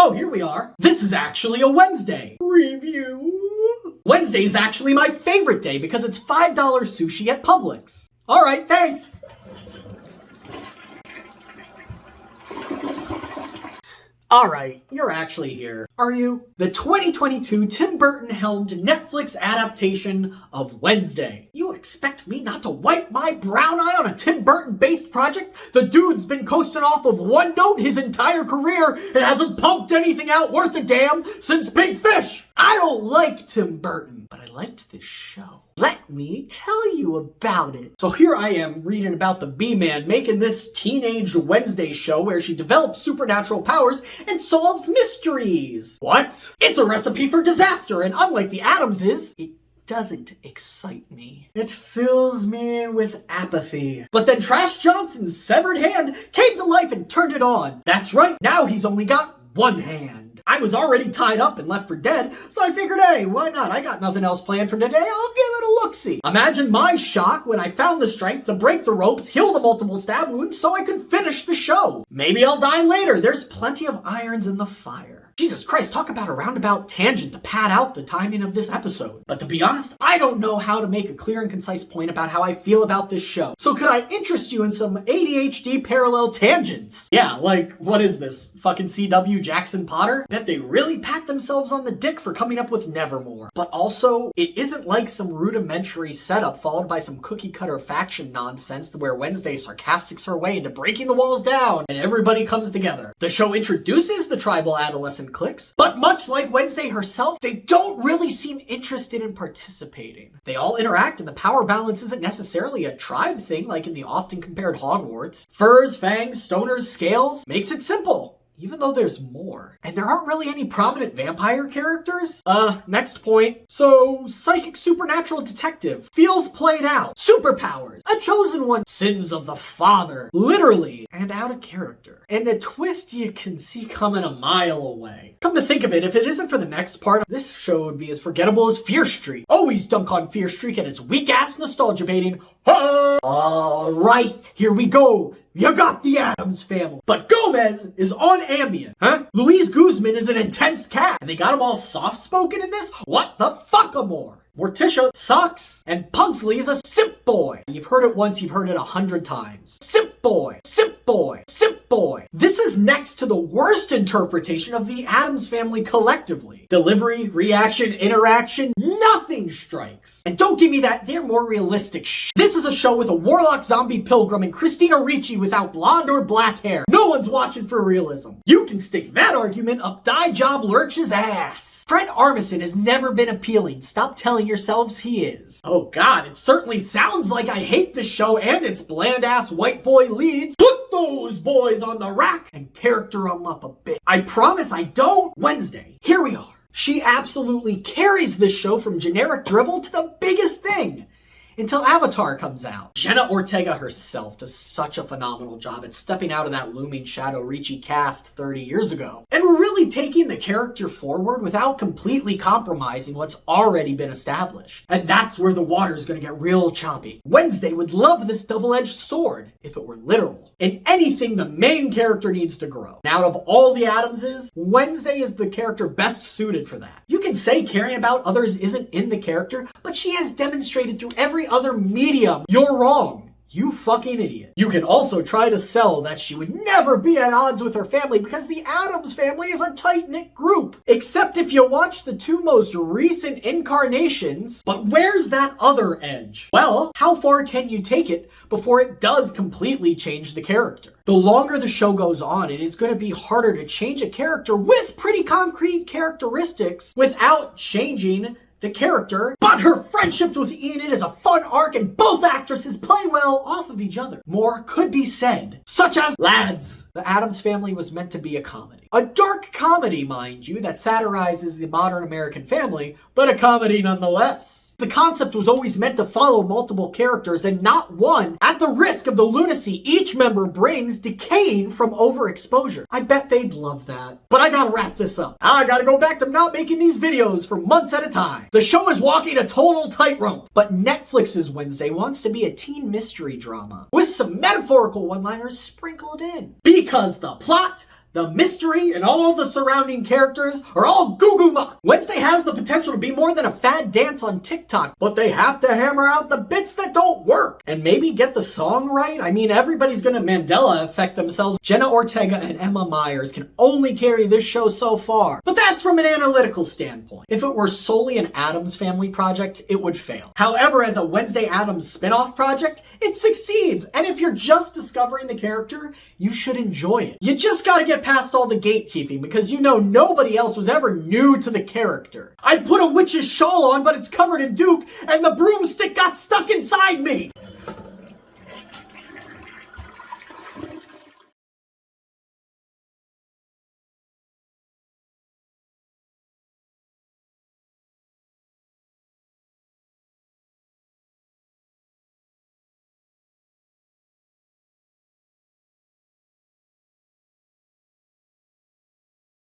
Oh, here we are. This is actually a Wednesday review. Wednesday is actually my favorite day because it's $5 sushi at Publix. All right, thanks. Alright, you're actually here, are you? The 2022 Tim Burton-helmed Netflix adaptation of Wednesday. You expect me not to wipe my brown eye on a Tim Burton-based project? The dude's been coasting off of one note his entire career and hasn't pumped anything out worth a damn since Big Fish! I don't like Tim Burton, but I liked this show. Let me tell you about it. So here I am reading about the Bee-Man making this teenage Wednesday show where she develops supernatural powers and solves mysteries. What? It's a recipe for disaster, and unlike the Addamses, it doesn't excite me. It fills me with apathy. But then Trash Johnson's severed hand came to life and turned it on. That's right, now he's only got one hand. I was already tied up and left for dead, so I figured, hey, why not? I got nothing else planned for today. I'll give it a look-see. Imagine my shock when I found the strength to break the ropes, heal the multiple stab wounds so I could finish the show. Maybe I'll die later. There's plenty of irons in the fire. Jesus Christ, talk about a roundabout tangent to pad out the timing of this episode. But to be honest, I don't know how to make a clear and concise point about how I feel about this show. So could I interest you in some ADHD parallel tangents? Yeah, like, what is this? Fucking CW Jackson Potter? Bet they really pat themselves on the dick for coming up with Nevermore. But also, it isn't like some rudimentary setup followed by some cookie cutter faction nonsense where Wednesday sarcastics her way into breaking the walls down and everybody comes together. The show introduces the tribal adolescent cliques, but much like Wednesday herself, they don't really seem interested in participating. They all interact and the power balance isn't necessarily a tribe thing like in the often compared Hogwarts. Furs, fangs, stoners, scales, makes it simple. Even though there's more. And there aren't really any prominent vampire characters? Next point. So, psychic supernatural detective. Feels played out. Superpowers. A chosen one. Sins of the father. Literally. And out of character. And a twist you can see coming a mile away. Come to think of it, if it isn't for the next part, this show would be as forgettable as Fear Streak. Always dunk on Fear Streak and its weak-ass nostalgia baiting. Alright, here we go. You got the Addams family. But Gomez is on Ambien. Huh? Louise Guzman is an intense cat. And they got him all soft-spoken in this? What the fuck-a-more? Morticia sucks. And Pugsley is a simp boy. You've heard it once, you've heard it 100 times. Simp boy. Simp boy. Simp boy. This is next to the worst interpretation of the Addams family collectively. Delivery, reaction, interaction, nothing strikes. And don't give me that, they're more realistic This is a show with a warlock zombie pilgrim and Christina Ricci without blonde or black hair. No one's watching for realism. You can stick that argument up Die Job Lurch's ass. Fred Armisen has never been appealing. Stop telling yourselves he is. Oh god, it certainly sounds like I hate this show and its bland-ass white boy leads. Put those boys on the rack and character them up a bit. I promise I don't. Wednesday, here we are. She absolutely carries this show from generic drivel to the biggest thing. Until Avatar comes out. Jenna Ortega herself does such a phenomenal job at stepping out of that looming Shadow Ricci cast 30 years ago. And really taking the character forward without completely compromising what's already been established. And that's where the water's gonna get real choppy. Wednesday would love this double-edged sword, if it were literal. In anything the main character needs to grow. Now, out of all the Addamses, Wednesday is the character best suited for that. You can say caring about others isn't in the character, but she has demonstrated through every other medium. You're wrong. You fucking idiot. You can also try to sell that she would never be at odds with her family because the Addams family is a tight-knit group. Except if you watch the two most recent incarnations. But where's that other edge? Well, how far can you take it before it does completely change the character? The longer the show goes on, it is going to be harder to change a character with pretty concrete characteristics without changing the character, but her friendship with Enid is a fun arc and both actresses play well off of each other. More could be said, such as, lads, the Addams family was meant to be a comedy. A dark comedy, mind you, that satirizes the modern American family, but a comedy nonetheless. The concept was always meant to follow multiple characters and not one, at the risk of the lunacy each member brings decaying from overexposure. I bet they'd love that. But I gotta wrap this up. I gotta go back to not making these videos for months at a time. The show is walking a total tightrope, but Netflix's Wednesday wants to be a teen mystery drama with some metaphorical one-liners sprinkled in. Because the plot, The mystery and all the surrounding characters are all goo-goo muck. Wednesday has the potential to be more than a fad dance on TikTok, but they have to hammer out the bits that don't work and maybe get the song right. I mean, everybody's gonna Mandela affect themselves. Jenna Ortega and Emma Myers can only carry this show so far, but that's from an analytical standpoint. If it were solely an Addams Family project, it would fail. However, as a Wednesday Addams spin-off project, it succeeds, and if you're just discovering the character, you should enjoy it. You just gotta get past all the gatekeeping because you know nobody else was ever new to the character. I put a witch's shawl on, but it's covered in Duke, and the broomstick got stuck inside me!